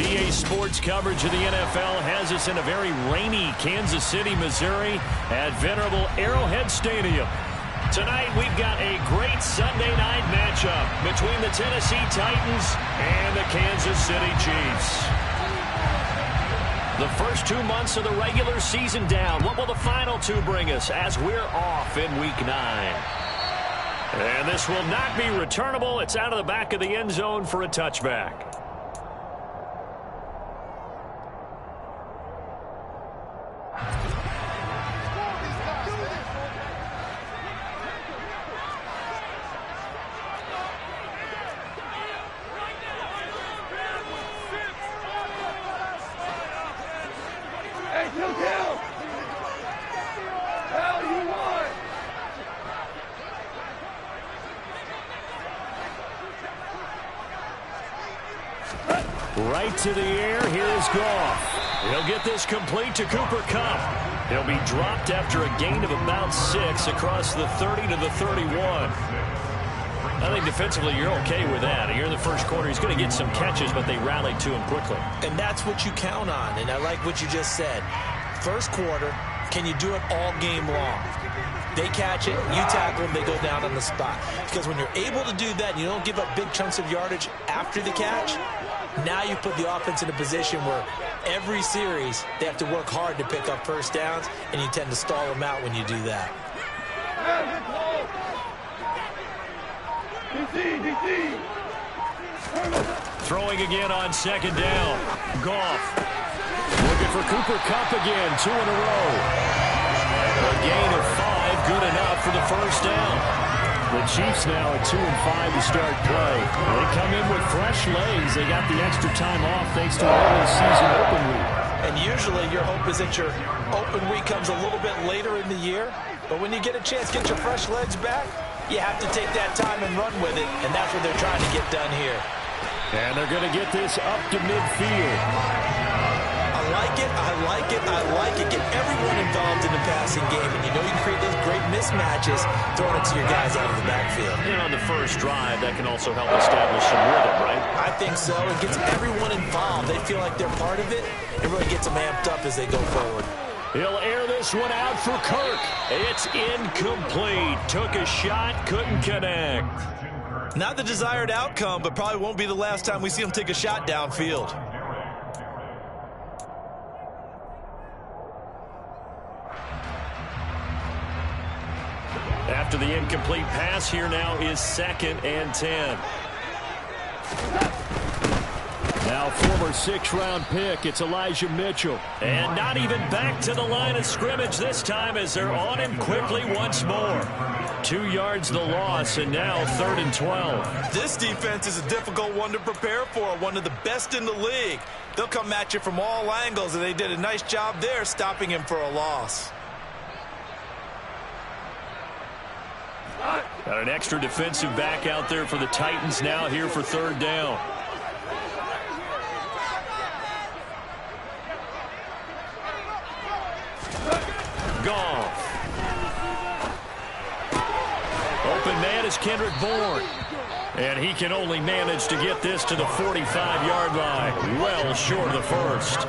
EA Sports coverage of the NFL has us in a very rainy Kansas City, Missouri at venerable Arrowhead Stadium. Tonight we've got a great Sunday night matchup between the Tennessee Titans and the Kansas City Chiefs. The first 2 months of the regular season down. What will the final two bring us as we're off in Week 9? And this will not be returnable. It's out of the back of the end zone for a touchback. Right to the air. Here's Goff. He'll get this complete to Cooper Kupp. He'll be dropped after a gain of about 6 across the 30 to the 31. I think defensively you're okay with that. Here in the first quarter, he's going to get some catches, but they rallied to him quickly. And that's what you count on, and I like what you just said. First quarter, can you do it all game long? They catch it, you tackle them, they go down on the spot. Because when you're able to do that, and you don't give up big chunks of yardage after the catch, now you put the offense in a position where every series they have to work hard to pick up first downs, and you tend to stall them out when you do that. Throwing again on second down. Goff looking for Cooper Kupp again, 2 in a row. A gain of 5, good enough for the first down. The Chiefs now at 2-5 to start play. They come in with fresh legs. They got the extra time off thanks to early season open week. And usually your hope is that your open week comes a little bit later in the year. But when you get a chance to get your fresh legs back, you have to take that time and run with it. And that's what they're trying to get done here. And they're going to get this up to midfield. I like it, I like it, I like it. Get everyone involved in the passing game. And you know you can create those great mismatches throwing it to your guys out of the backfield. And on the first drive, that can also help establish some rhythm, right? I think so. It gets everyone involved. They feel like they're part of it. It really gets them amped up as they go forward. He'll air this one out for Kirk. It's incomplete. Took a shot, couldn't connect. Not the desired outcome, but probably won't be the last time we see him take a shot downfield. After the incomplete pass, here now is 2nd and 10. Now former 6th-round pick, it's Elijah Mitchell. And not even back to the line of scrimmage this time as they're on him quickly once more. 2 yards the loss, and now 3rd and 12. This defense is a difficult one to prepare for, one of the best in the league. They'll come at you from all angles, and they did a nice job there stopping him for a loss. Got an extra defensive back out there for the Titans now here for 3rd down. Goff. Open man is Kendrick Bourne. And he can only manage to get this to the 45-yard line. Well short of the first.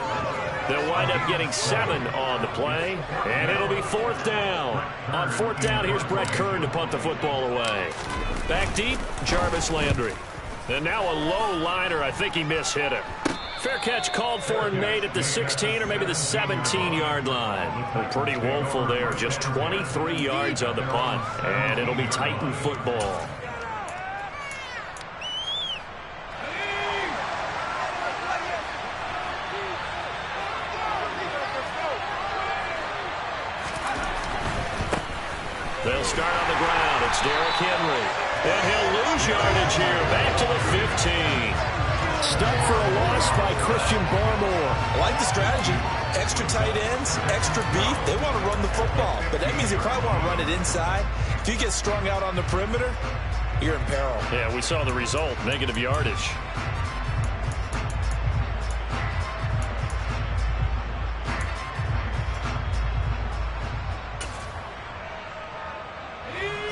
They'll wind up getting 7 on the play, and it'll be 4th down. On 4th down, here's Brett Kern to punt the football away. Back deep, Jarvis Landry. And now a low liner. I think he mishit it. Fair catch called for and made at the 16 or maybe the 17-yard line. Pretty woeful there. Just 23 yards on the punt, and it'll be Titan football. They'll start on the ground. It's Derrick Henry. And he'll lose yardage here. Back to the 15. Stuck for a loss by Christian Barmore. I like the strategy. Extra tight ends, extra beef. They want to run the football. But that means they probably want to run it inside. If you get strung out on the perimeter, you're in peril. Yeah, we saw the result. Negative yardage.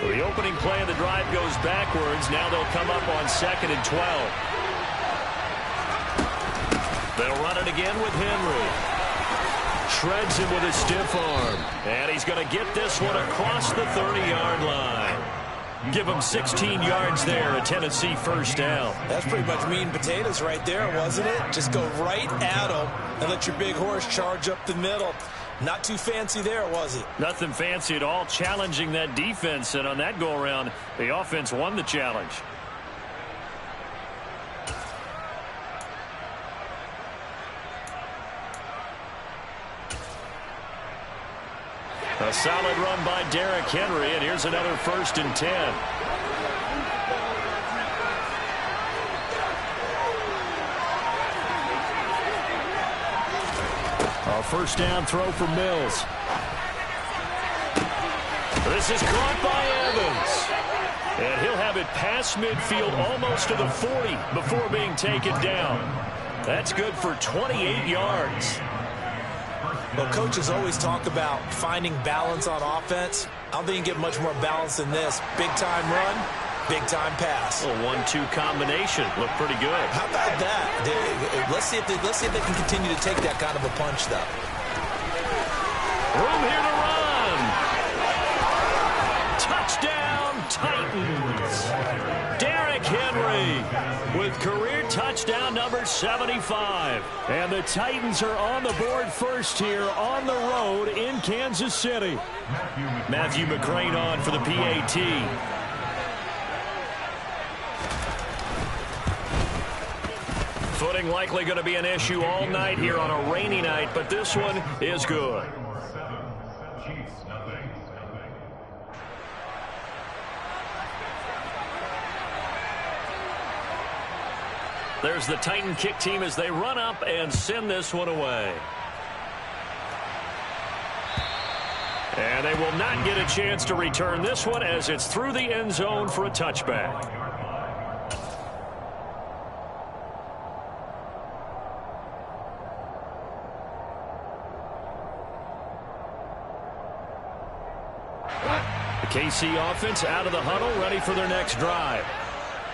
The opening play of the drive goes backwards. Now they'll come up on 2nd and 12. They'll run it again with Henry. Shreds him with a stiff arm. And he's going to get this one across the 30-yard line. Give him 16 yards there, a Tennessee first down. That's pretty much meat and potatoes right there, wasn't it? Just go right at him and let your big horse charge up the middle. Not too fancy there, was it? Nothing fancy at all, challenging that defense. And on that go-around, the offense won the challenge. A solid run by Derrick Henry, and here's another 1st and 10. A first down throw for Mills. This is caught by Evans. And he'll have it past midfield almost to the 40 before being taken down. That's good for 28 yards. Well, coaches always talk about finding balance on offense. I don't think you get much more balance than this. Big-time run, big-time pass. A 1-2 combination. Looked pretty good. How about that? Let's see if they can continue to take that kind of a punch, though. Room here to run. Touchdown, Titans. Derrick Henry with career touchdown number 75. And the Titans are on the board first here on the road in Kansas City. Matthew McCrane on for the PAT. Footing likely going to be an issue all night here on a rainy night, but this one is good. There's the Titan kick team as they run up and send this one away. And they will not get a chance to return this one as it's through the end zone for a touchback. The KC offense out of the huddle, ready for their next drive.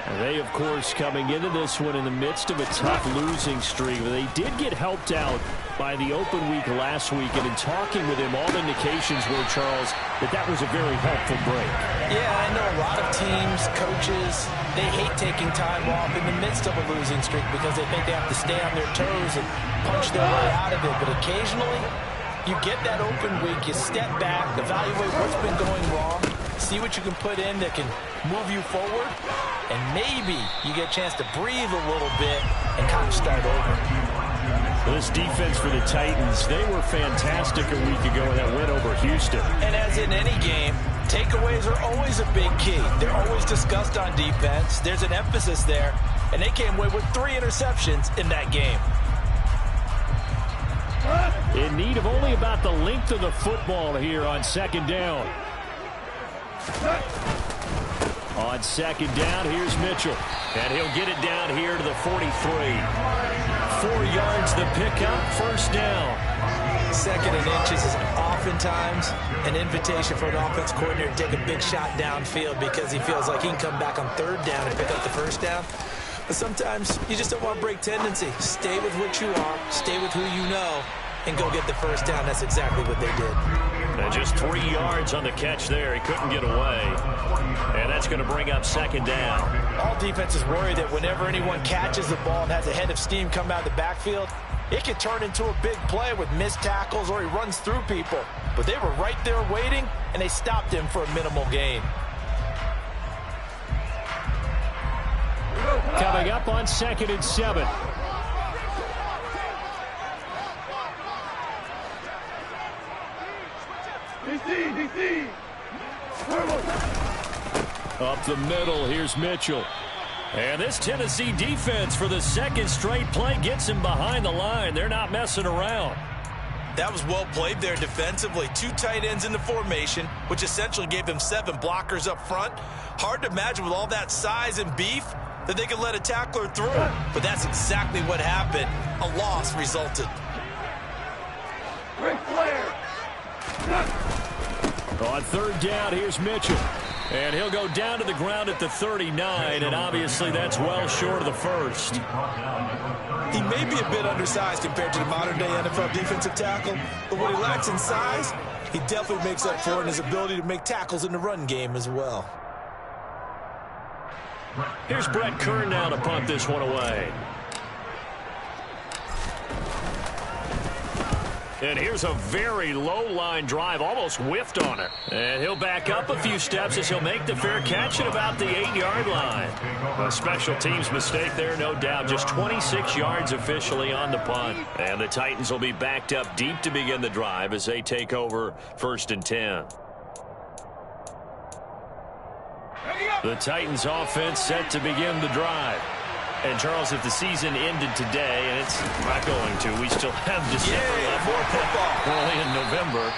And they, of course, coming into this one in the midst of a tough losing streak. They did get helped out by the open week last week. And in talking with him, all indications were, Charles, that was a very helpful break. Yeah, I know a lot of teams, coaches, they hate taking time off in the midst of a losing streak because they think they have to stay on their toes and punch their way out of it. But occasionally, you get that open week, you step back, evaluate what's been going wrong, see what you can put in that can move you forward, and maybe you get a chance to breathe a little bit and kind of start over. This defense for the Titans, they were fantastic a week ago in that win over Houston. And as in any game, takeaways are always a big key. They're always discussed on defense. There's an emphasis there, and they came away with 3 interceptions in that game. In need of only about the length of the football here on second down. On second down, here's Mitchell. And he'll get it down here to the 43. 4 yards the pickup, first down. 2nd and inches is oftentimes an invitation for an offense coordinator to take a big shot downfield because he feels like he can come back on 3rd down and pick up the first down. But sometimes you just don't want to break tendency. Stay with what you are, stay with who you know, and go get the first down. That's exactly what they did. And just 3 yards on the catch there. He couldn't get away. And that's going to bring up second down. All defenses worry that whenever anyone catches the ball and has a head of steam come out of the backfield, it can turn into a big play with missed tackles or he runs through people. But they were right there waiting, and they stopped him for a minimal gain. Coming up on 2nd and 7. Up the middle, here's Mitchell. And this Tennessee defense for the 2nd straight play gets him behind the line. They're not messing around. That was well played there defensively. 2 tight ends in the formation, which essentially gave them 7 blockers up front. Hard to imagine with all that size and beef that they could let a tackler through. But that's exactly what happened. A loss resulted. On 3rd down, here's Mitchell. And he'll go down to the ground at the 39, and obviously that's well short of the first. He may be a bit undersized compared to the modern-day NFL defensive tackle, but what he lacks in size, he definitely makes up for in his ability to make tackles in the run game as well. Here's Brett Kern now to punt this one away. And here's a very low line drive, almost whiffed on it. And he'll back up a few steps as he'll make the fair catch at about the 8-yard line. A special teams mistake there, no doubt. Just 26 yards officially on the punt. And the Titans will be backed up deep to begin the drive as they take over 1st and 10. The Titans offense set to begin the drive. And, Charles, if the season ended today, and it's not going to, we still have December left, more football early in November,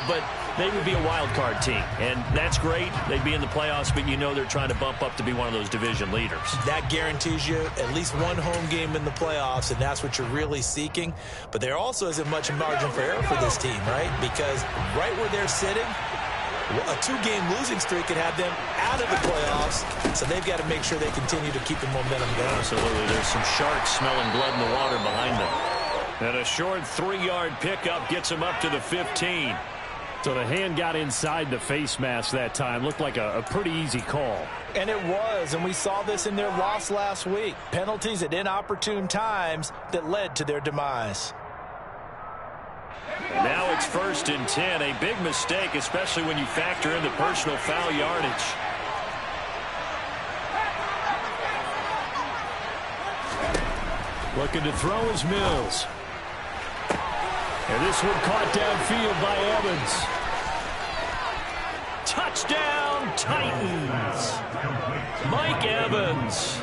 but they would be a wild card team, and that's great. They'd be in the playoffs, but you know they're trying to bump up to be one of those division leaders. That guarantees you at least one home game in the playoffs, and that's what you're really seeking. But there also isn't much margin for error for this team, right? Because right where they're sitting, a 2-game losing streak could have them out of the playoffs, so they've got to make sure they continue to keep the momentum going. Absolutely. There's some sharks smelling blood in the water behind them. And a short 3-yard pickup gets him up to the 15. So the hand got inside the face mask that time. Looked like a pretty easy call. And it was, and we saw this in their loss last week. Penalties at inopportune times that led to their demise. And now it's 1st and 10. A big mistake, especially when you factor in the personal foul yardage. Looking to throw is Mills. And this one caught downfield by Evans. Touchdown, Titans. Mike Evans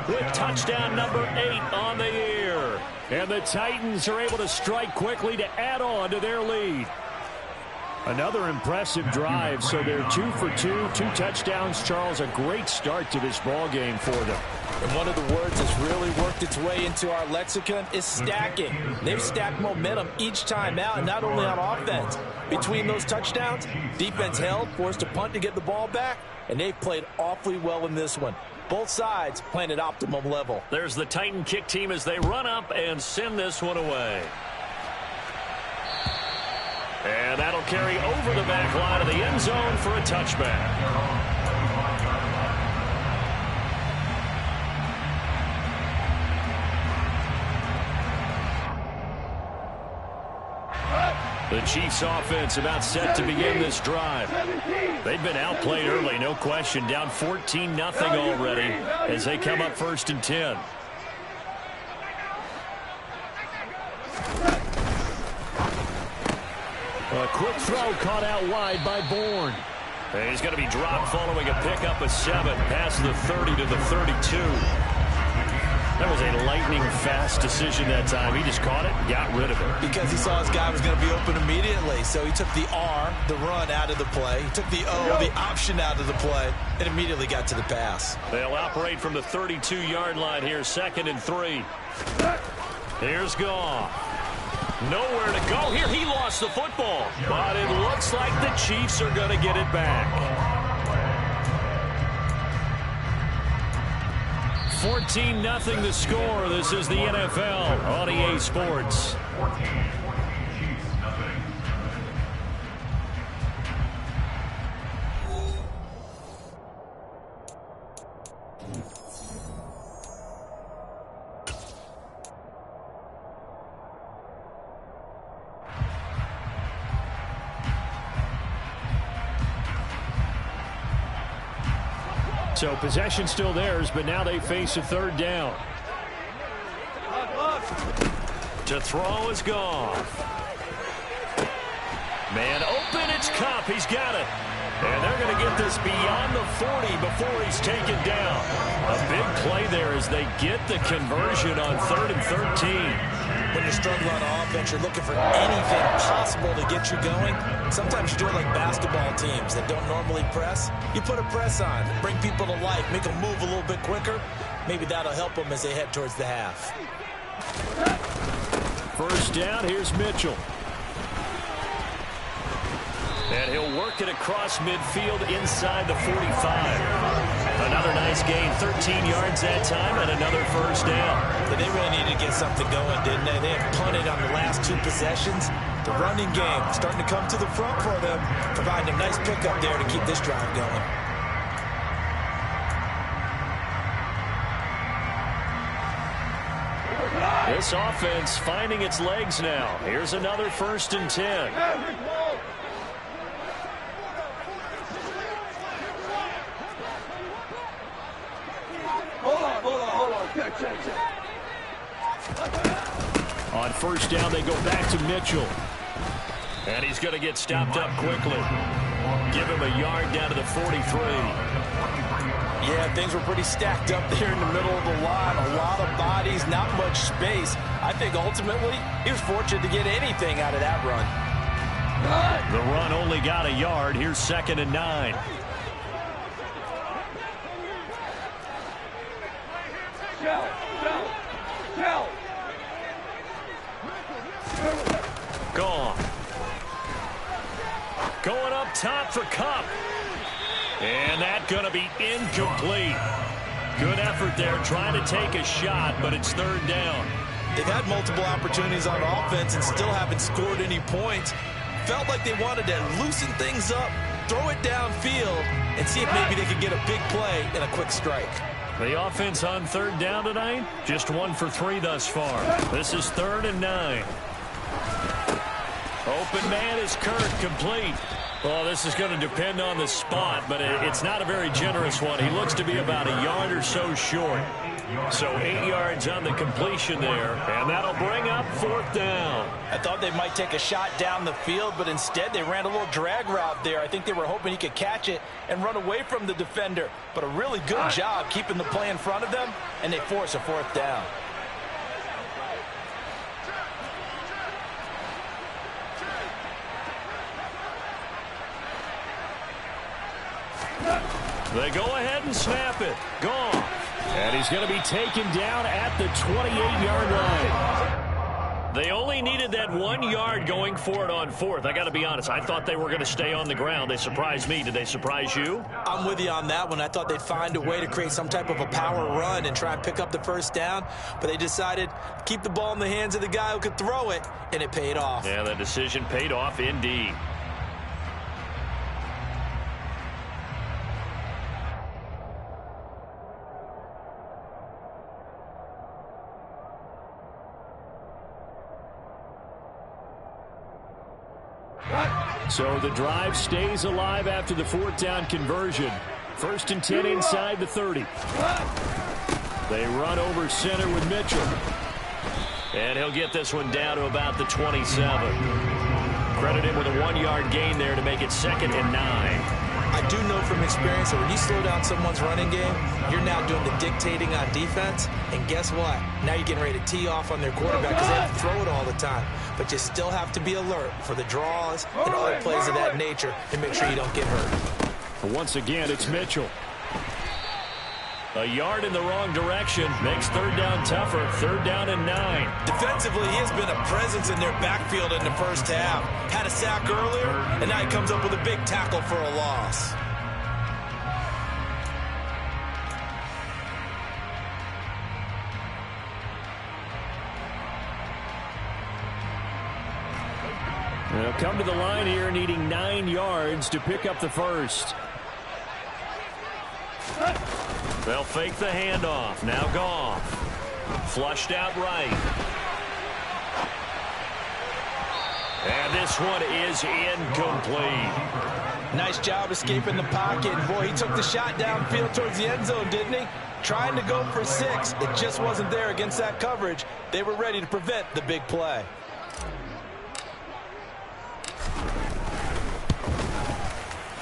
with touchdown number 8 on the year. And the Titans are able to strike quickly to add on to their lead. Another impressive drive, so they're 2 for 2, 2 touchdowns. Charles, a great start to this ball game for them. And one of the words that's really worked its way into our lexicon is stacking. They've stacked momentum each time out, and not only on offense. Between those touchdowns, defense held, forced to punt to get the ball back, and they've played awfully well in this one. Both sides playing at optimum level. There's the Titan kick team as they run up and send this one away. And that'll carry over the back line of the end zone for a touchback. The Chiefs offense about set to begin this drive. They've been outplayed early, no question. Down 14-0 already as they come up 1st and 10. A quick throw caught out wide by Bourne. And he's going to be dropped following a pickup of 7 past the 30 to the 32. That was a lightning-fast decision that time. He just caught it, got rid of it. Because he saw his guy was going to be open immediately. So he took the R, the run, out of the play. He took the O, the option, out of the play, and immediately got to the pass. They'll operate from the 32-yard line here, 2nd and 3. Here's Goff. Nowhere to go here. He lost the football. But it looks like the Chiefs are going to get it back. 14-0 the score. This is the NFL on EA Sports. So possession still theirs, but now they face a 3rd down. To throw is Goff. Man open, it's Kupp. He's got it. And they're going to get this beyond the 40 before he's taken down. A big play there as they get the conversion on 3rd and 13. When you're struggling on offense, you're looking for anything possible to get you going. Sometimes you do it like basketball teams that don't normally press. You put a press on, bring people to life, make them move a little bit quicker. Maybe that'll help them as they head towards the half. 1st down, here's Mitchell. And he'll work it across midfield inside the 45. Another nice gain, 13 yards that time, and another first down. But they really needed to get something going, didn't they? They had punted on the last 2 possessions. The running game starting to come to the front for them, providing a nice pickup there to keep this drive going. This offense finding its legs now. Here's another 1st and 10. Hold on. Check. On 1st down, they go back to Mitchell. And he's going to get stopped up quickly. Give him a yard down to the 43. Yeah, things were pretty stacked up there in the middle of the line. A lot of bodies, not much space. I think ultimately he was fortunate to get anything out of that run. The run only got a yard. Here's 2nd and 9. Gone. Going up top for Kupp. And that's going to be incomplete. Good effort there trying to take a shot, but it's 3rd down. They've had multiple opportunities on offense and still haven't scored any points. Felt like they wanted to loosen things up, throw it downfield, and see if maybe they could get a big play and a quick strike. The offense on 3rd down tonight, just 1 for 3 thus far. This is 3rd and 9. Open man is Kirk, complete. Well, this is going to depend on the spot, but it's not a very generous one. He looks to be about a yard or so short. So 8 yards on the completion there, and that'll bring up 4th down. I thought they might take a shot down the field, but instead they ran a little drag route there. I think they were hoping he could catch it and run away from the defender. But a really good job keeping the play in front of them, and they force a 4th down. They go ahead and snap it. Gone. And he's going to be taken down at the 28-yard line. They only needed that 1 yard going for it on 4th. I got to be honest. I thought they were going to stay on the ground. They surprised me. Did they surprise you? I'm with you on that one. I thought they'd find a way to create some type of a power run and try and pick up the 1st down, but they decided to keep the ball in the hands of the guy who could throw it, and it paid off. Yeah, the decision paid off indeed. So the drive stays alive after the 4th down conversion. 1st and 10 inside the 30. They run over center with Mitchell. And he'll get this one down to about the 27. Credit him with a 1 yard gain there to make it 2nd and 9. I do know from experience that when you slow down someone's running game, you're now doing the dictating on defense. And guess what? Now you're getting ready to tee off on their quarterback because they have to throw it all the time. But you still have to be alert for the draws and other plays of that nature and make sure you don't get hurt. Once again, it's Mitchell. A yard in the wrong direction makes 3rd down tougher. 3rd down and 9. Defensively, he has been a presence in their backfield in the 1st half. Had a sack earlier, and now he comes up with a big tackle for a loss. They'll come to the line here needing 9 yards to pick up the 1st. They'll fake the handoff. Now Goff. Flushed out right. And this one is incomplete. Nice job escaping the pocket. Boy, he took the shot downfield towards the end zone, didn't he? Trying to go for 6. It just wasn't there against that coverage. They were ready to prevent the big play.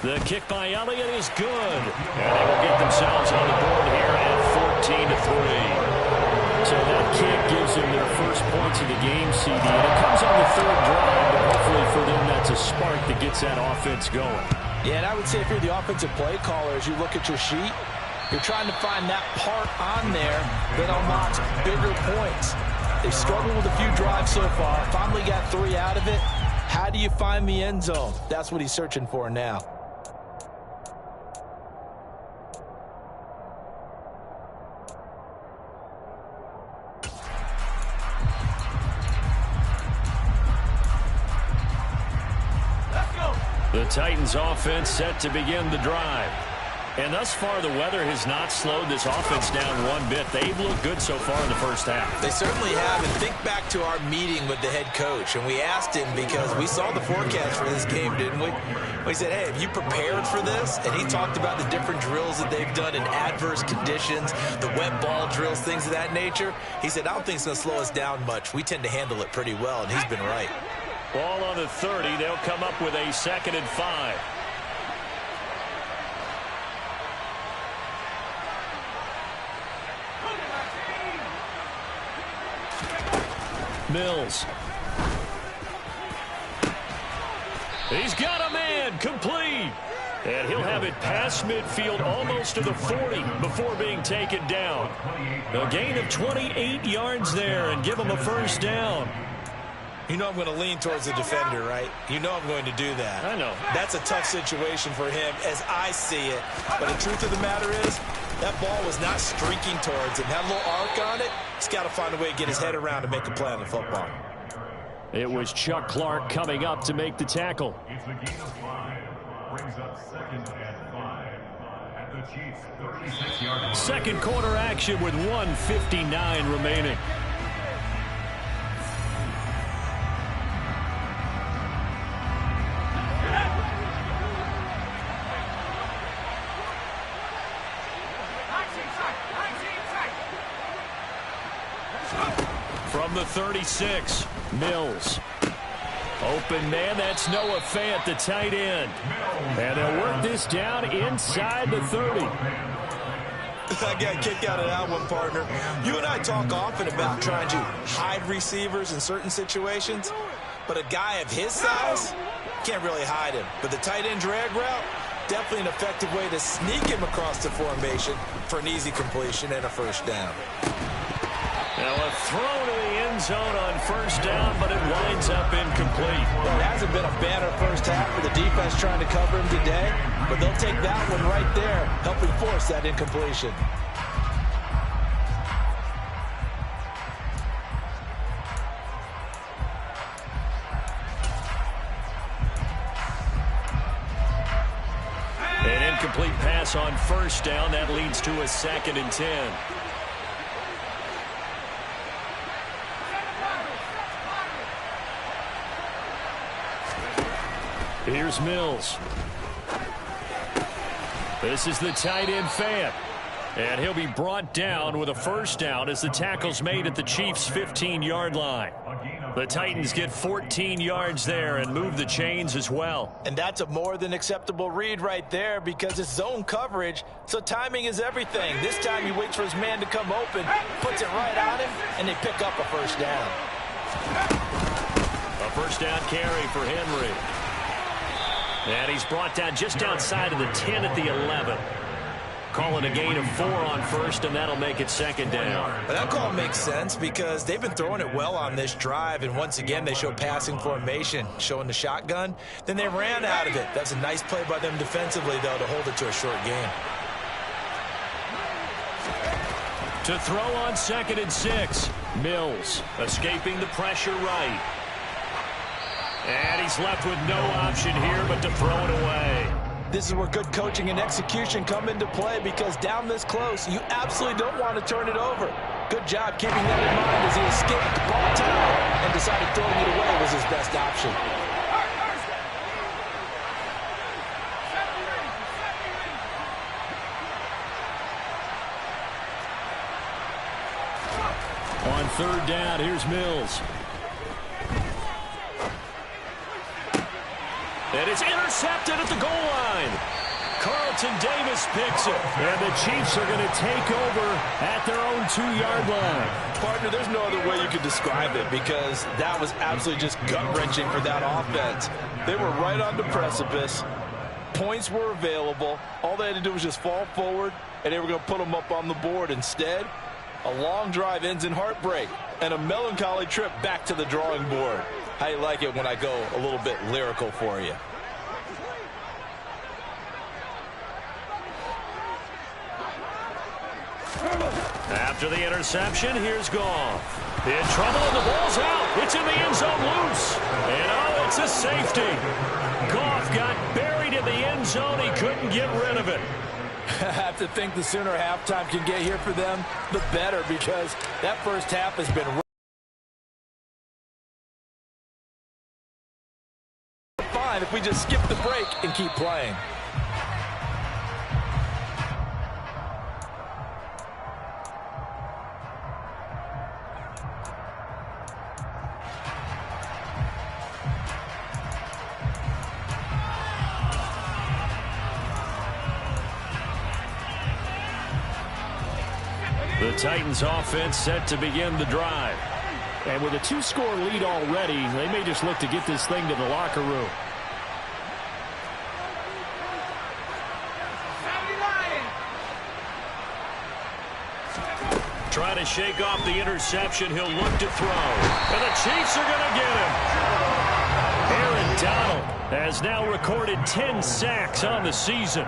The kick by Elliott is good. And they will get themselves on the board here at 14-3. So that kick gives them their first points of the game, CD. And it comes on the 3rd drive, but hopefully for them that's a spark that gets that offense going. Yeah, and I would say if you're the offensive play caller, as you look at your sheet, you're trying to find that part on there that unlocks bigger points. They've struggled with a few drives so far. Finally got 3 out of it. How do you find the end zone? That's what he's searching for now. The Titans offense set to begin the drive. And thus far, the weather has not slowed this offense down one bit. They've looked good so far in the first half. They certainly have. And think back to our meeting with the head coach. And we asked him because we saw the forecast for this game, didn't we? We said, hey, have you prepared for this? And he talked about the different drills that they've done in adverse conditions, the wet ball drills, things of that nature. He said, I don't think it's going to slow us down much. We tend to handle it pretty well, and he's been right. Ball on the 30. They'll come up with a 2nd and 5. Mills. He's got a man, complete. And he'll have it past midfield almost to the 40 before being taken down. A gain of 28 yards there and give him a first down. You know I'm going to lean towards the defender, right? You know I'm going to do that. I know. That's a tough situation for him as I see it. But the truth of the matter is, that ball was not streaking towards him. Had a little arc on it. He's got to find a way to get his head around and make a play on the football. It was Chuck Clark coming up to make the tackle. It's a gain of 5. Brings up 2nd and 5 at the Chiefs' 36-yard line. Second quarter action with 1:59 remaining. From the 36, Mills. Open man, that's Noah Fant, the tight end. And they'll work this down inside the 30. I got a kick out of that one, partner. You and I talk often about trying to hide receivers in certain situations, but a guy of his size can't really hide him. But the tight end drag route, definitely an effective way to sneak him across the formation for an easy completion and a first down. Now a throw to the end zone on first down, but it winds up incomplete. Well, it hasn't been a banner first half for the defense trying to cover him today, but they'll take that one right there, helping force that incompletion. An incomplete pass on first down. That leads to a 2nd and 10. Here's Mills. This is the tight end Fant. And he'll be brought down with a first down as the tackle's made at the Chiefs' 15-yard line. The Titans get 14 yards there and move the chains as well. And that's a more than acceptable read right there because it's zone coverage, so timing is everything. This time he waits for his man to come open, puts it right on him, and they pick up a first down. A first down carry for Henry. And he's brought down just outside of the 10 at the 11. Calling a gain of 4 on first, and that'll make it 2nd down. But that call makes sense because they've been throwing it well on this drive, and once again they show passing formation, showing the shotgun. Then they ran out of it. That's a nice play by them defensively, though, to hold it to a short gain. To throw on 2nd and 6. Mills escaping the pressure right. And he's left with no option here but to throw it away. This is where good coaching and execution come into play because down this close, you absolutely don't want to turn it over. Good job keeping that in mind as he escaped the ball time and decided throwing it away was his best option. On 3rd down, here's Mills. And it's intercepted at the goal line. Carlton Davis picks it. And the Chiefs are going to take over at their own 2-yard line. Partner, there's no other way you could describe it because that was absolutely just gut-wrenching for that offense. They were right on the precipice. Points were available. All they had to do was just fall forward, and they were going to put them up on the board. Instead, a long drive ends in heartbreak and a melancholy trip back to the drawing board. How you like it when I go a little bit lyrical for you? After the interception, here's Goff. In trouble, and the ball's out. It's in the end zone loose. And, oh, it's a safety. Goff got buried in the end zone. He couldn't get rid of it. I have to think the sooner halftime can get here for them, the better, because that first half has been fine if we just skip the break and keep playing. The Titans offense set to begin the drive. And with a 2-score lead already, they may just look to get this thing to the locker room. Trying to shake off the interception. He'll look to throw. And the Chiefs are going to get him. Aaron Donald has now recorded 10 sacks on the season.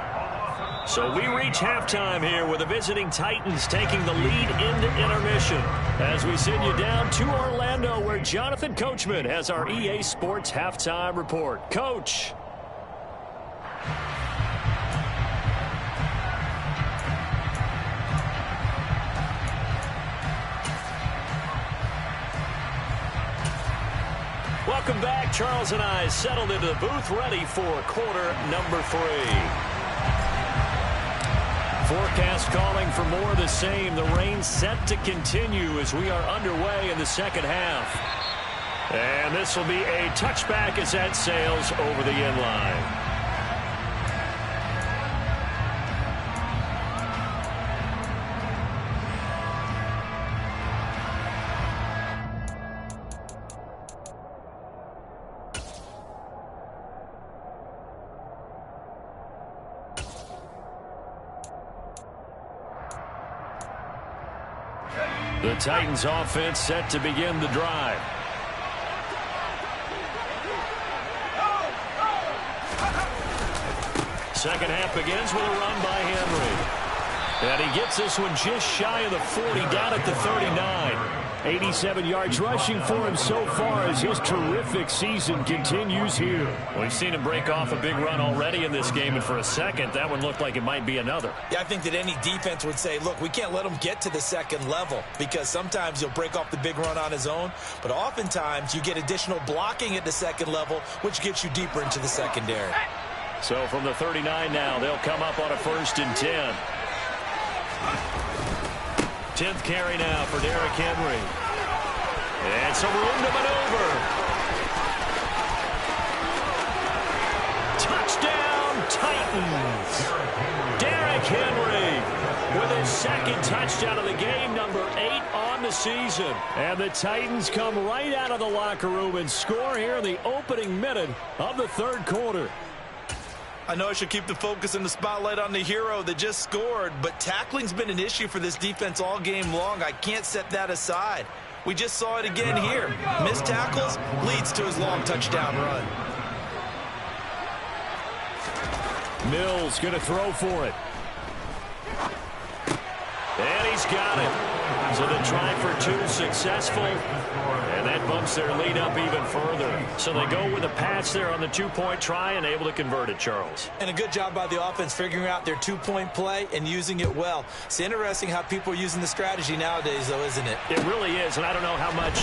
So we reach halftime here with the visiting Titans taking the lead into intermission. As we send you down to Orlando, where Jonathan Coachman has our EA Sports halftime report. Coach. Welcome back. Charles and I settled into the booth, ready for quarter number 3. Forecast calling for more of the same. The rain set to continue as we are underway in the second half. And this will be a touchback as that sails over the end line. The Titans offense set to begin the drive. Second half begins with a run by Henry. And he gets this one just shy of the 40, down at the 39. 87 yards rushing for him so far as his terrific season continues here. We've seen him break off a big run already in this game, and for a second, that one looked like it might be another. Yeah, I think that any defense would say, look, we can't let him get to the second level, because sometimes he'll break off the big run on his own, but oftentimes you get additional blocking at the second level, which gets you deeper into the secondary. So from the 39 now, they'll come up on a 1st and 10. 10th carry now for Derrick Henry. And some room to maneuver. Touchdown, Titans. Derrick Henry with his second touchdown of the game, number 8 on the season. And the Titans come right out of the locker room and score here in the opening minute of the third quarter. I know I should keep the focus and the spotlight on the hero that just scored, but tackling's been an issue for this defense all game long. I can't set that aside. We just saw it again here. Missed tackles leads to his long touchdown run. Mills going to throw for it. And he's got it. So the try for 2 successful. And that bumps their lead up even further. So they go with a pass there on the 2-point try and able to convert it, Charles. And a good job by the offense figuring out their 2-point play and using it well. It's interesting how people are using the strategy nowadays, though, isn't it? It really is, and I don't know how much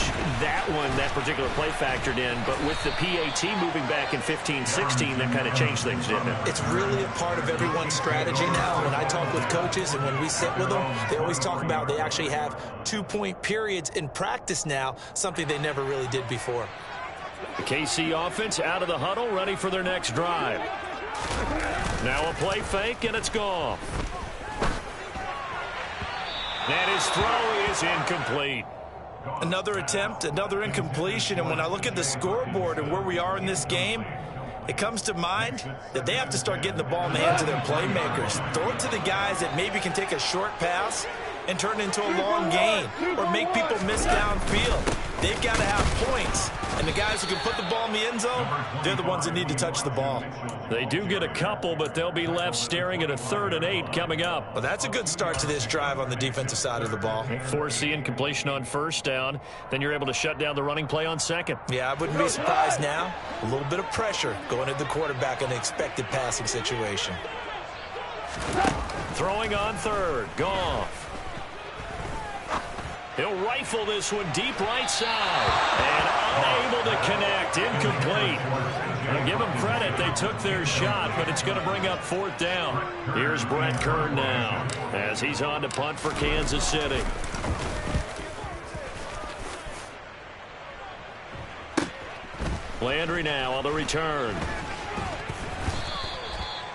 that particular play factored in, but with the PAT moving back in 15-16, that kind of changed things, didn't it? It's really a part of everyone's strategy now. When I talk with coaches and when we sit with them, they always talk about they actually have 2-point periods in practice now, something they never really did before. The KC offense out of the huddle, ready for their next drive. Now a play fake, and it's gone. And his throw is incomplete. Another attempt, another incompletion, and when I look at the scoreboard and where we are in this game, it comes to mind that they have to start getting the ball in the hands of their playmakers. Throw it to the guys that maybe can take a short pass and turn it into a long gain or make people miss downfield. They've got to have points. And the guys who can put the ball in the end zone, they're the ones that need to touch the ball. They do get a couple, but they'll be left staring at a 3rd and 8 coming up. Well, that's a good start to this drive on the defensive side of the ball. Force the incompletion on 1st down. Then you're able to shut down the running play on 2nd. Yeah, I wouldn't be surprised now. A little bit of pressure going at the quarterback in an expected passing situation. Throwing on 3rd. Goff. He'll rifle this one deep right side. And unable to connect. Incomplete. I'll give them credit. They took their shot, but it's going to bring up 4th down. Here's Brett Kern now as he's on to punt for Kansas City. Landry now on the return.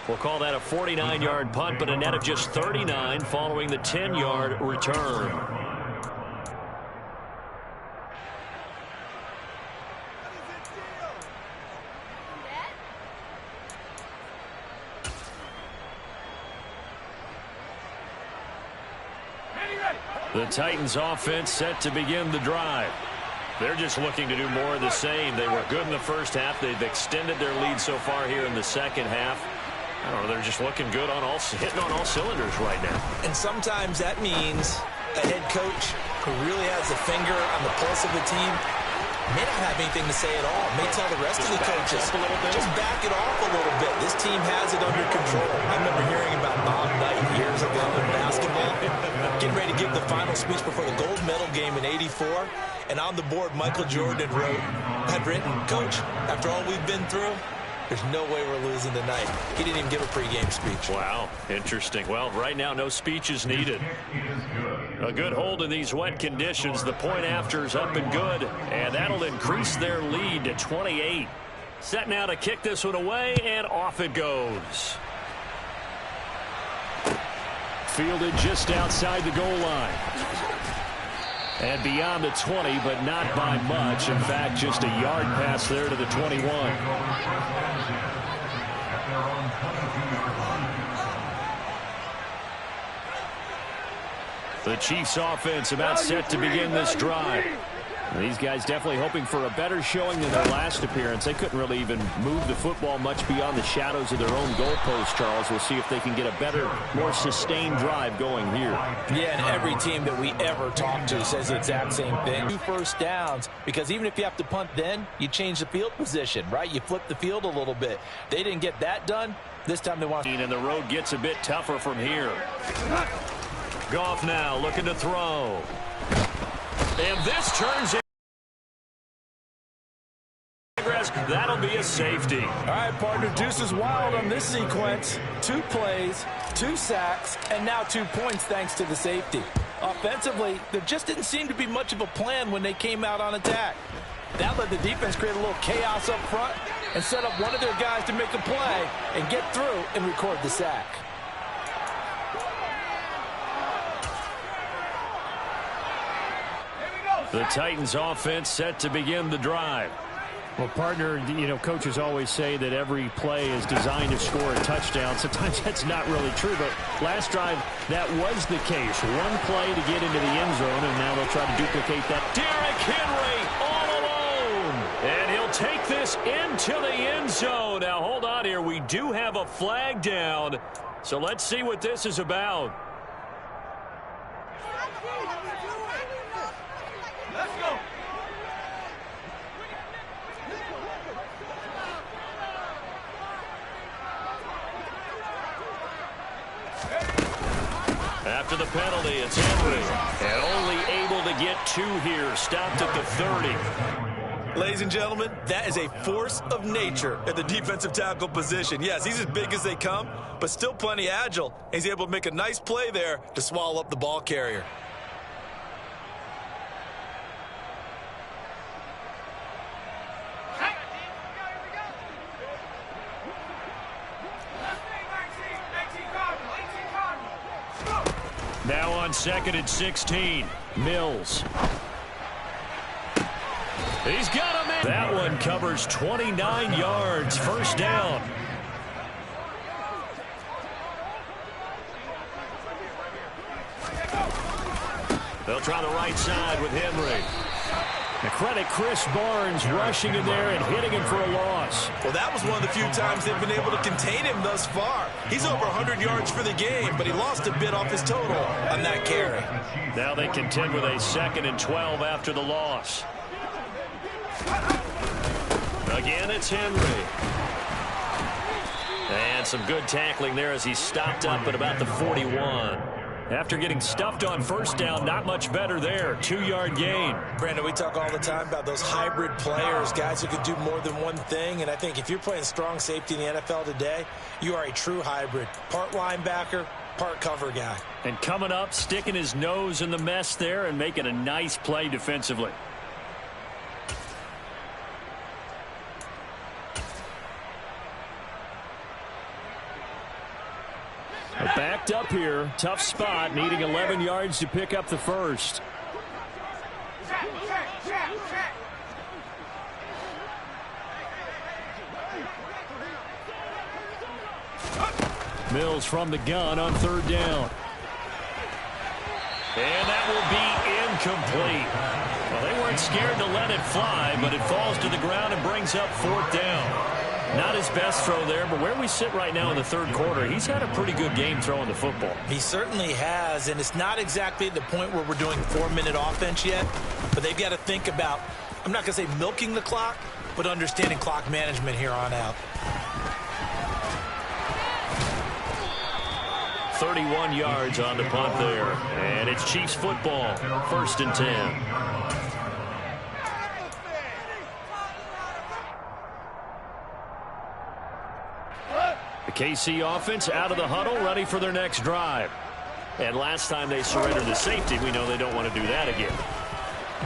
We'll call that a 49-yard punt, but a net of just 39 following the 10-yard return. The Titans offense set to begin the drive. They're just looking to do more of the same. They were good in the first half. They've extended their lead so far here in the second half. I don't know, they're just looking good on hitting on all cylinders right now. And sometimes that means a head coach who really has a finger on the pulse of the team may not have anything to say at all. May tell the rest of the coaches, just back it off a little bit. This team has it under control. I remember hearing about Bob Knight years ago in basketball, getting ready to give the final speech before the gold medal game in '84. And on the board, Michael Jordan had written, "Coach, after all we've been through, there's no way we're losing tonight." He didn't even give a pregame speech. Wow, interesting. Well, right now, no speech is needed. A good hold in these wet conditions. The point after is up and good, and that'll increase their lead to 28. Set now to kick this one away, and off it goes. Fielded just outside the goal line. And beyond the 20, but not by much. In fact, just a yard pass there to the 21. The Chiefs offense about set to begin this drive. These guys definitely hoping for a better showing than their last appearance. They couldn't really even move the football much beyond the shadows of their own goalpost, Charles. We'll see if they can get a better, more sustained drive going here. Yeah, and every team that we ever talk to says the exact same thing. 2 first downs, because even if you have to punt then, you change the field position, right? You flip the field a little bit. They didn't get that done. This time they want... And the road gets a bit tougher from here. Goff now looking to throw. And this turns in. That'll be a safety. All right, partner, deuce is wild on this sequence. 2 plays, 2 sacks, and now 2 points thanks to the safety. Offensively, there just didn't seem to be much of a plan when they came out on attack. That let the defense create a little chaos up front and set up one of their guys to make a play and get through and record the sack. The Titans offense set to begin the drive. Well, partner, you know, coaches always say that every play is designed to score a touchdown. Sometimes that's not really true, but last drive, that was the case. One play to get into the end zone, and now they'll try to duplicate that. Derrick Henry all alone, and he'll take this into the end zone. Now, hold on here. We do have a flag down, so let's see what this is about. Let's go. After the penalty, it's Henry. And only able to get 2 here. Stopped at the 30. Ladies and gentlemen, that is a force of nature at the defensive tackle position. Yes, he's as big as they come, but still plenty agile. He's able to make a nice play there to swallow up the ball carrier. Now on 2nd and 16. Mills. He's got him in. That one covers 29 yards. First down. They'll try the right side with Henry. Credit Chris Barnes rushing in there and hitting him for a loss. Well, that was one of the few times they've been able to contain him thus far. He's over 100 yards for the game, but he lost a bit off his total on that carry. Now they contend with a 2nd and 12 after the loss. Again, it's Henry. And some good tackling there as he stopped up at about the 41. After getting stuffed on first down, not much better there. 2-yard gain. Brandon, we talk all the time about those hybrid players, guys who can do more than one thing. And I think if you're playing strong safety in the NFL today, you are a true hybrid. Part linebacker, part cover guy. And coming up, sticking his nose in the mess there and making a nice play defensively. Backed up here. Tough spot. Needing 11 yards to pick up the first. Mills from the gun on 3rd down. And that will be incomplete. Well, they weren't scared to let it fly, but it falls to the ground and brings up 4th down. Not his best throw there, but where we sit right now in the 3rd quarter, he's had a pretty good game throwing the football. He certainly has, and it's not exactly the point where we're doing 4-minute offense yet, but they've got to think about, I'm not going to say milking the clock, but understanding clock management here on out. 31 yards on the punt there, and it's Chiefs football, 1st and 10. The KC offense out of the huddle, ready for their next drive. And last time they surrendered the safety, we know they don't want to do that again.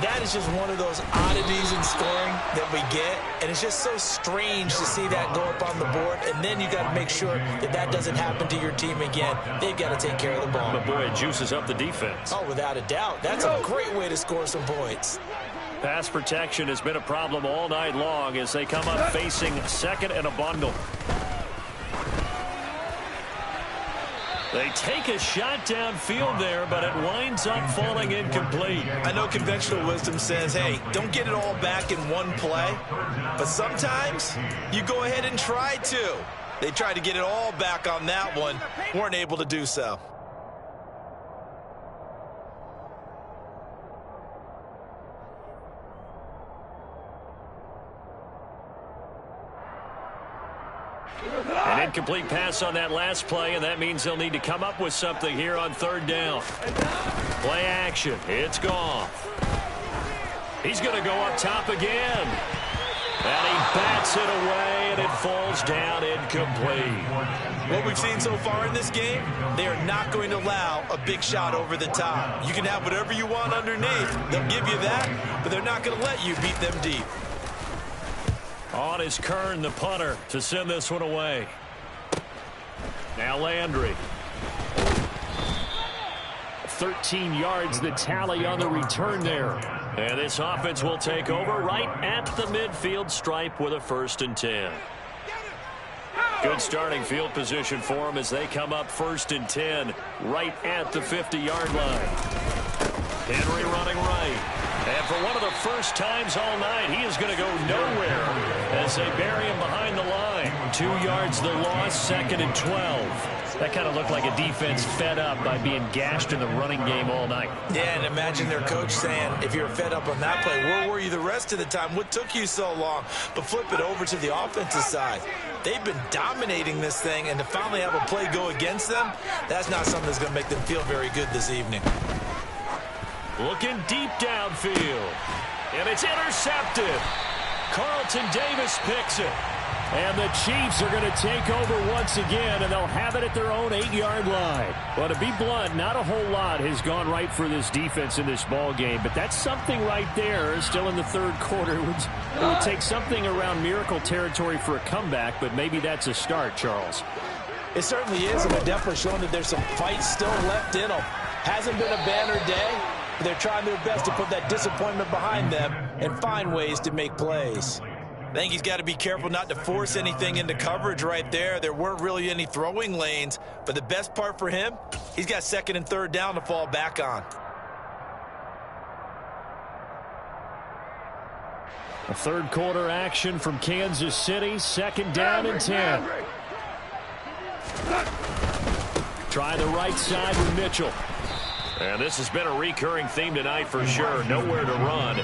That is just one of those oddities in scoring that we get, and it's just so strange to see that go up on the board, and then you got to make sure that that doesn't happen to your team again. They've got to take care of the ball. But boy, it juices up the defense. Oh, without a doubt. That's a great way to score some points. Pass protection has been a problem all night long as they come up facing 2nd and a bundle. They take a shot downfield there, but it winds up falling incomplete. I know conventional wisdom says, hey, don't get it all back in one play. But sometimes you go ahead and try to. They tried to get it all back on that one. Weren't able to do so. An incomplete pass on that last play, and that means they'll need to come up with something here on 3rd down. Play action. It's Goff. He's going to go up top again. And he bats it away, and it falls down incomplete. What we've seen so far in this game, they are not going to allow a big shot over the top. You can have whatever you want underneath. They'll give you that, but they're not going to let you beat them deep. On is Kern, the punter, to send this one away. Now Landry. 13 yards the tally on the return there. And this offense will take over right at the midfield stripe with a 1st and 10. Good starting field position for them as they come up 1st and 10 right at the 50-yard line. Henry running right. And for one of the first times all night, he is going to go nowhere as they bury him behind the line. 2 yards the loss, 2nd and 12. That kind of looked like a defense fed up by being gashed in the running game all night. Yeah, and imagine their coach saying, if you're fed up on that play, where were you the rest of the time? What took you so long? But flip it over to the offensive side. They've been dominating this thing, and to finally have a play go against them, that's not something that's going to make them feel very good this evening. Looking deep downfield. And it's intercepted. Carlton Davis picks it. And the Chiefs are going to take over once again, and they'll have it at their own 8-yard line. Well, to be blunt, not a whole lot has gone right for this defense in this ball game, but that's something right there. Still in the 3rd quarter. It would take something around miracle territory for a comeback, but maybe that's a start, Charles. It certainly is, and they're definitely showing that there's some fight still left in them. Hasn't been a banner day. They're trying their best to put that disappointment behind them and find ways to make plays. I think he's got to be careful not to force anything into coverage right there. There weren't really any throwing lanes, but the best part for him, he's got 2nd and 3rd down to fall back on. A third quarter action from Kansas City. Second down and 10. Try the right side with Mitchell. And this has been a recurring theme tonight for sure. Nowhere to run.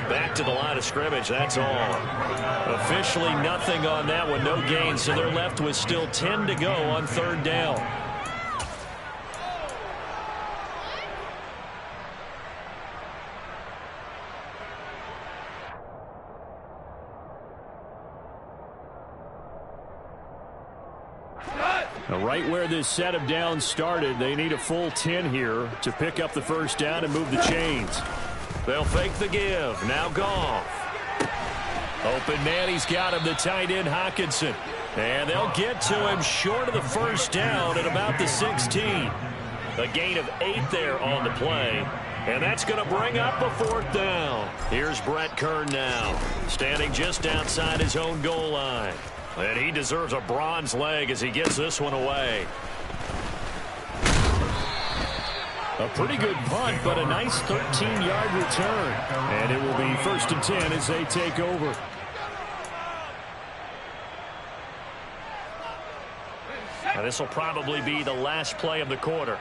Back to the line of scrimmage, that's all. Officially nothing on that one, no gain. So they're left with still 10 to go on third down. Right where this set of downs started, they need a full 10 here to pick up the first down and move the chains. They'll fake the give. Now Goff. Open man, he's got him, the tight end Hockenson. And they'll get to him short of the first down at about the 16. A gain of 8 there on the play. And that's going to bring up a fourth down. Here's Brett Kern now, standing just outside his own goal line. And he deserves a bronze leg as he gets this one away. A pretty good punt, but a nice 13-yard return. And it will be 1st and 10 as they take over. Now this will probably be the last play of the quarter.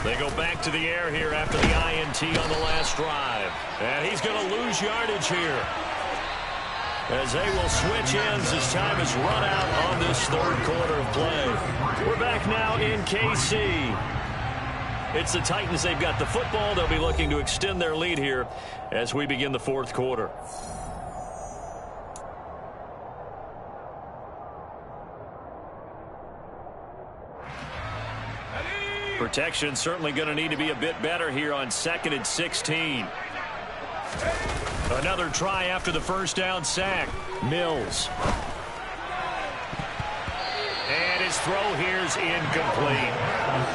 They go back to the air here after the INT on the last drive. And he's going to lose yardage here, as they will switch ends as time is run out on this third quarter of play. We're back now in KC. It's the Titans. They've got the football. They'll be looking to extend their lead here as we begin the fourth quarter. Protection certainly going to need to be a bit better here on 2nd and 16. Another try after the first down sack. Mills. And his throw here's incomplete.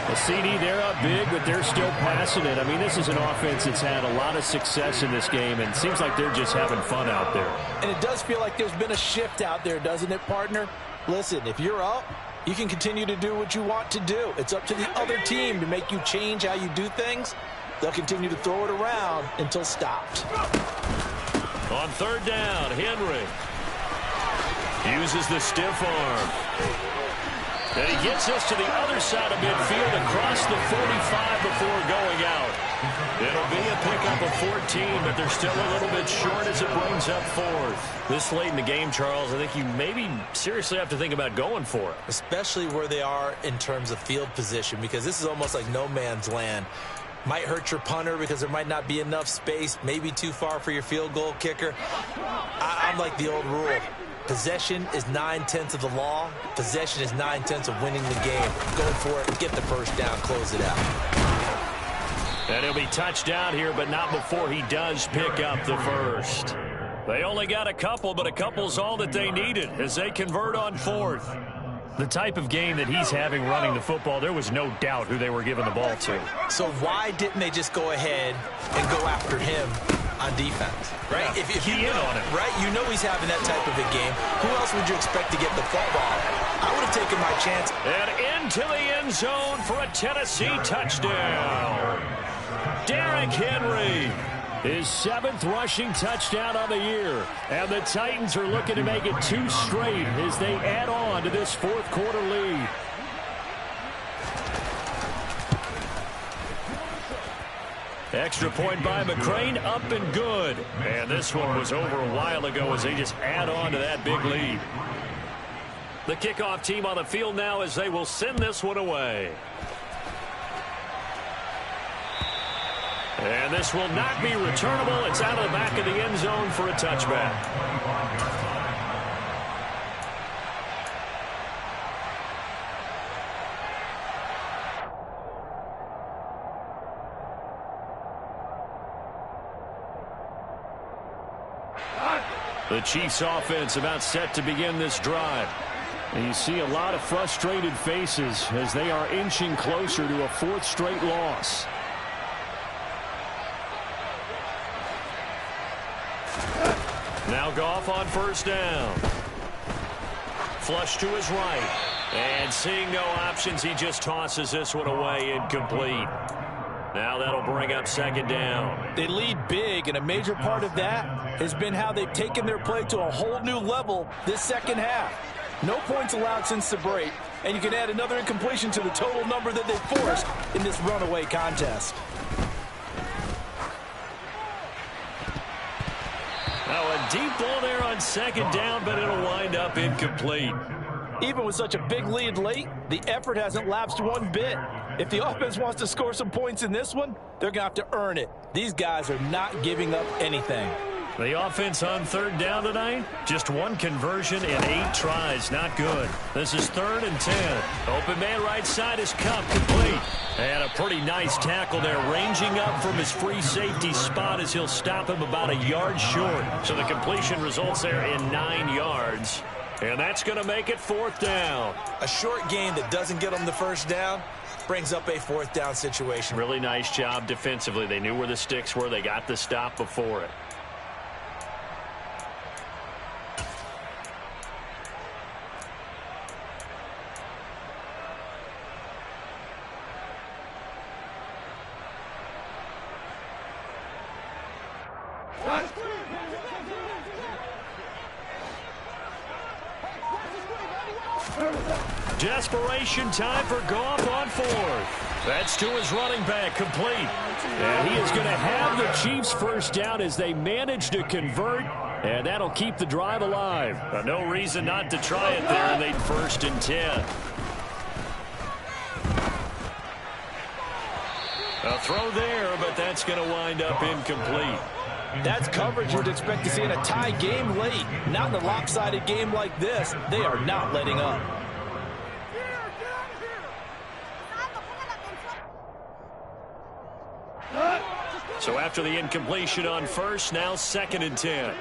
A CD, they're up big, but they're still passing it. I mean, this is an offense that's had a lot of success in this game, and it seems like they're just having fun out there. And it does feel like there's been a shift out there, doesn't it, partner? Listen, if you're up, you can continue to do what you want to do. It's up to the other team to make you change how you do things. They'll continue to throw it around until stopped. On third down, Henry uses the stiff arm. And he gets us to the other side of midfield across the 45 before going out. It'll be a pickup of 14, but they're still a little bit short as it brings up fourth. This late in the game, Charles, I think you maybe seriously have to think about going for it. Especially where they are in terms of field position, because this is almost like no man's land. Might hurt your punter because there might not be enough space, maybe too far for your field goal kicker. I'm like the old rule. Possession is 9/10 of the law. Possession is 9/10 of winning the game. Go for it, get the first down, close it out. And he'll be touched down here, but not before he does pick up the first. They only got a couple, but a couple's all that they needed as they convert on fourth. The type of game that he's having running the football, there was no doubt who they were giving the ball to. So why didn't they just go ahead and go after him on defense, right? Yeah, if you know, on it. right? You know he's having that type of a game. Who else would you expect to get the football? I would have taken my chance. And into the end zone for a Tennessee touchdown. Derrick Henry. His 7th rushing touchdown of the year. And the Titans are looking to make it 2 straight as they add on to this fourth quarter lead. Extra point by McCrane, up and good. And this one was over a while ago as they just add on to that big lead. The kickoff team on the field now as they will send this one away. And this will not be returnable. It's out of the back of the end zone for a touchback. The Chiefs offense about set to begin this drive. And you see a lot of frustrated faces as they are inching closer to a 4th straight loss. Now Goff on first down. Flush to his right. And seeing no options, he just tosses this one away incomplete. Now that'll bring up second down. They lead big, and a major part of that has been how they've taken their play to a whole new level this second half. No points allowed since the break, and you can add another incompletion to the total number that they forced in this runaway contest. Now a deep ball there on second down, but it'll wind up incomplete. Even with such a big lead late, the effort hasn't lapsed one bit. If the offense wants to score some points in this one, they're going to have to earn it. These guys are not giving up anything. The offense on third down tonight, just one conversion in 8 tries. Not good. This is 3rd and 10. Open man right side is Kupp, complete. And a pretty nice tackle there, ranging up from his free safety spot as he'll stop him about a yard short. So the completion results there in 9 yards. And that's going to make it 4th down. A short gain that doesn't get them the first down brings up a 4th down situation. Really nice job defensively. They knew where the sticks were. They got the stop before it. Desperation time for Goff on 4th. That's to his running back, complete. And he is going to have the Chiefs first down as they manage to convert, and that'll keep the drive alive. No reason not to try it there, and they 1st and 10. A throw there, but that's going to wind up incomplete. That's coverage you'd expect to see in a tie game late. Not in a lopsided game like this. They are not letting up. So after the incompletion on 1st, now 2nd and 10.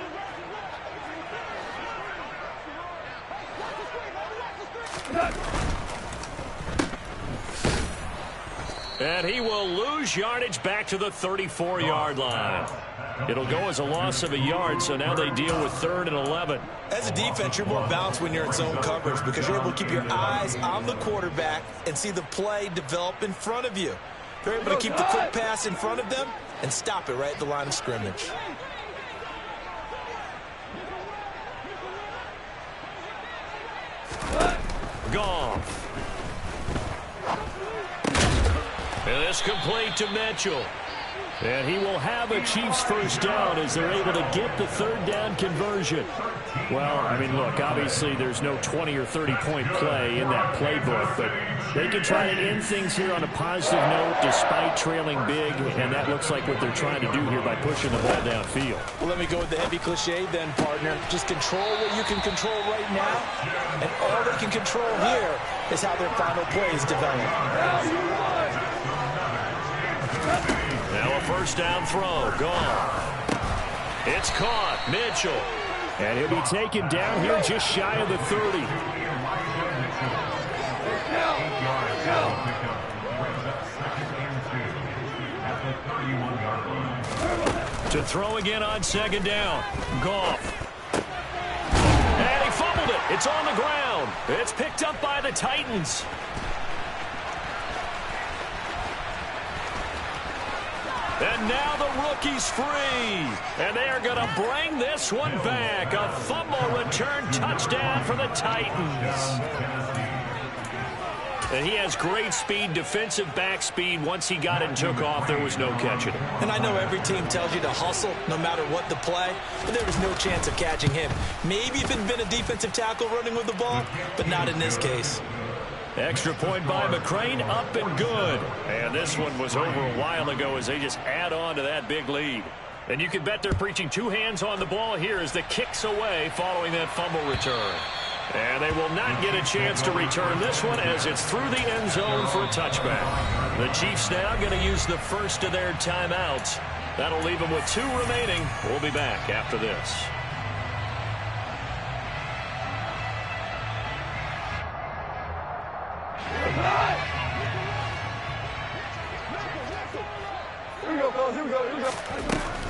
And he will lose yardage back to the 34-yard line. It'll go as a loss of a yard, so now they deal with 3rd and 11. As a defense, you're more balanced when you're in zone coverage because you're able to keep your eyes on the quarterback and see the play develop in front of you. They're able to keep the quick pass in front of them and stop it right at the line of scrimmage. Goff. And it's complete to Mitchell. And he will have a Chiefs first down as they're able to get the 3rd down conversion. Well, I mean, look, obviously there's no 20 or 30-point play in that playbook, but they can try to end things here on a positive note despite trailing big, and that looks like what they're trying to do here by pushing the ball downfield. Well, let me go with the heavy cliche then, partner. Just control what you can control right now, and all they can control here is how their final plays develop. Now a first down throw. Gone. It's caught. Mitchell. And he'll be taken down here just shy of the 30. To throw again on 2nd down. Goff. And he fumbled it. It's on the ground. It's picked up by the Titans. And now the rookie's free. And they are going to bring this one back. A fumble return touchdown for the Titans. And he has great speed, defensive back speed. Once he got it and took off, there was no catching him. And I know every team tells you to hustle no matter what the play, but there was no chance of catching him. Maybe if it had been a defensive tackle running with the ball, but not in this case. Extra point by McCrane, up and good. And this one was over a while ago as they just add on to that big lead. And you can bet they're preaching 2 hands on the ball here as the kick's away following that fumble return. And they will not get a chance to return this one as it's through the end zone for a touchback. The Chiefs now going to use the first of their timeouts. That'll leave them with 2 remaining. We'll be back after this.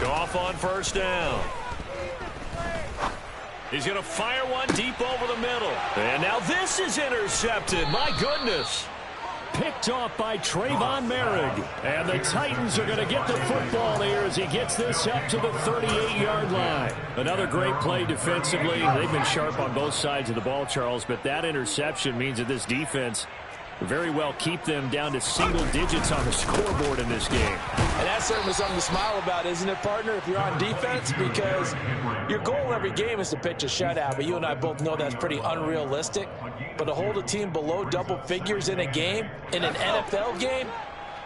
Goff on first down. He's going to fire one deep over the middle. And now this is intercepted. My goodness. picked off by Trayvon Merrick. And the Titans are going to get the football here as he gets this up to the 38-yard line. Another great play defensively. They've been sharp on both sides of the ball, Charles, but that interception means that this defense very well keep them down to single digits on the scoreboard in this game. And that's certainly something to smile about, isn't it, partner, if you're on defense? Because your goal every game is to pitch a shutout, but you and I both know that's pretty unrealistic. But to hold a team below double figures in a game, in an NFL game,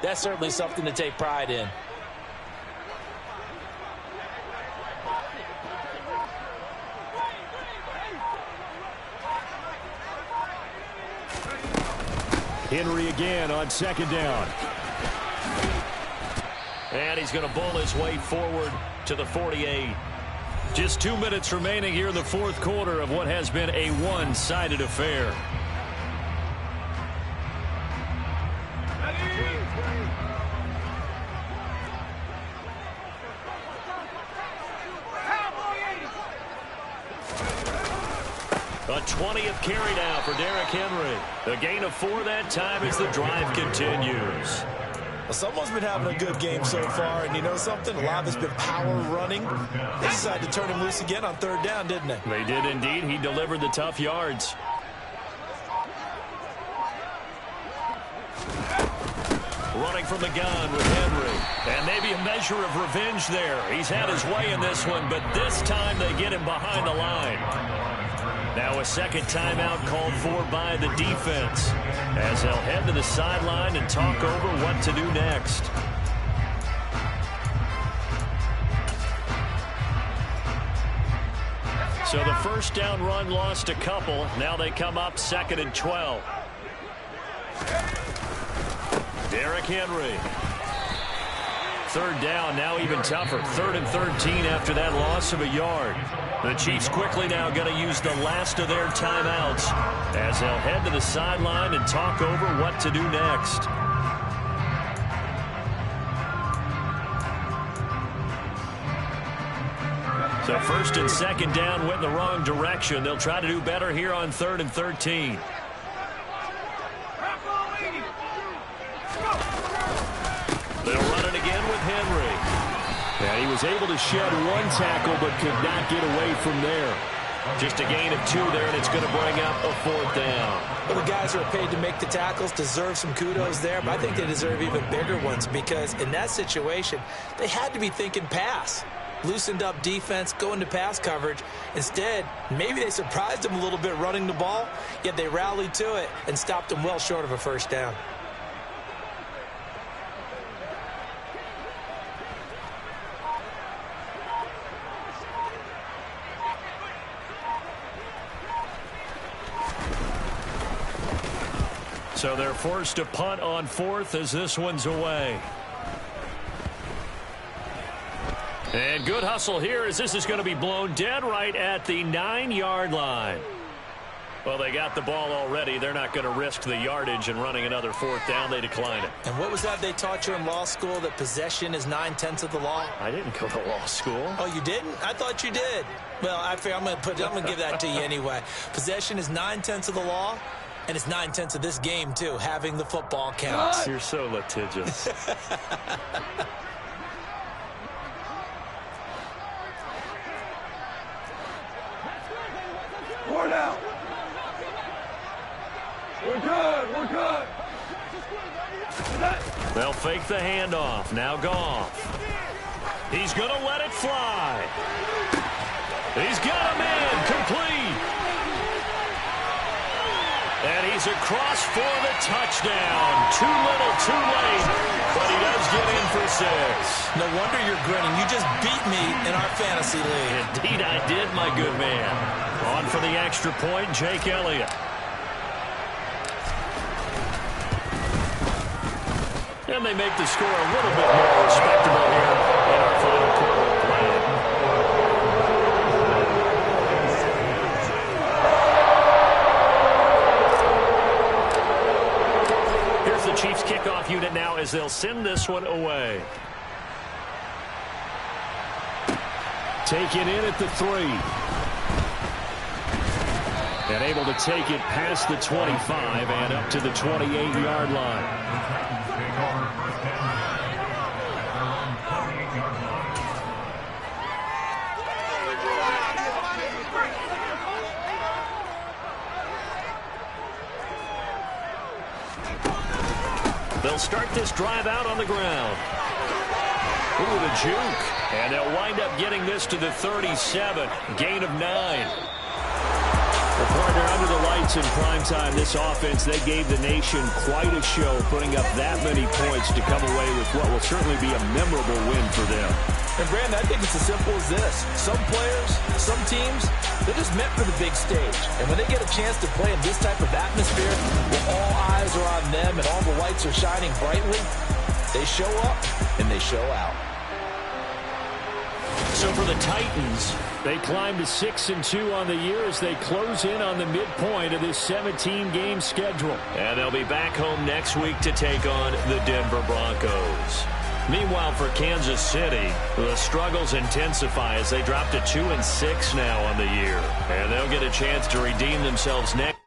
that's certainly something to take pride in. Henry again on second down. And he's going to bowl his way forward to the 48. Just 2 minutes remaining here in the fourth quarter of what has been a one-sided affair. A 20th carry now for Derrick Henry. A gain of 4 that time as the drive continues. Well, someone's been having a good game so far, and you know something? A lot of it's been power running. They decided to turn him loose again on third down, didn't they? They did indeed. He delivered the tough yards. Running from the gun with Henry. And maybe a measure of revenge there. He's had his way in this one, but this time they get him behind the line. Now a second timeout called for by the defense as they'll head to the sideline and talk over what to do next. So the first down run lost a couple. Now they come up 2nd and 12. Derrick Henry. Third down, now even tougher. 3rd and 13 after that loss of a yard. The Chiefs quickly now going to use the last of their timeouts as they'll head to the sideline and talk over what to do next. So 1st and 2nd down went in the wrong direction. They'll try to do better here on 3rd and 13. They'll run it again with Henry. And he was able to shed one tackle but could not get away from there. Just a gain of 2 there, and it's going to bring up a 4th down. Well, the guys who are paid to make the tackles deserve some kudos there, but I think they deserve even bigger ones because in that situation, they had to be thinking pass. Loosened up defense, going to pass coverage. Instead, maybe they surprised them a little bit running the ball, yet they rallied to it and stopped them well short of a first down. So they're forced to punt on 4th as this one's away. And good hustle here as this is going to be blown dead right at the 9-yard line. Well, they got the ball already. They're not going to risk the yardage and running another 4th down. They decline it. And what was that they taught you in law school, that possession is 9/10 of the law? I didn't go to law school. Oh, you didn't? I thought you did. Well, I'm going to give that to you anyway. Possession is 9/10 of the law. And it's 9/10 of this game, too. Having the football counts. You're so litigious. Four down. We're good. We're good. They'll fake the handoff. Now Goff. He's going to let it fly. He's got him in. Complete. And he's across for the touchdown. Too little, too late. But he does get in for 6. No wonder you're grinning. You just beat me in our fantasy league. Indeed I did, my good man. On for the extra point, Jake Elliott. And they make the score a little bit more respectable here in our final quarter of play. Here's the Chiefs kickoff unit now as they'll send this one away. Taken in at the 3. And able to take it past the 25 and up to the 28-yard line. Take over first down at their own 28-yard line. They'll start this drive out on the ground. Ooh, the juke. And they'll wind up getting this to the 37. Gain of 9. Well, partner, under the lights in primetime, this offense, they gave the nation quite a show, putting up that many points to come away with what will certainly be a memorable win for them. And, Brandon, I think it's as simple as this. Some players, some teams, they're just meant for the big stage. And when they get a chance to play in this type of atmosphere, where all eyes are on them and all the lights are shining brightly, they show up and they show out. So for the Titans, they climb to 6-2 on the year as they close in on the midpoint of this 17-game schedule. and they'll be back home next week to take on the Denver Broncos. Meanwhile, for Kansas City, the struggles intensify as they drop to 2-6 now on the year. And they'll get a chance to redeem themselves next.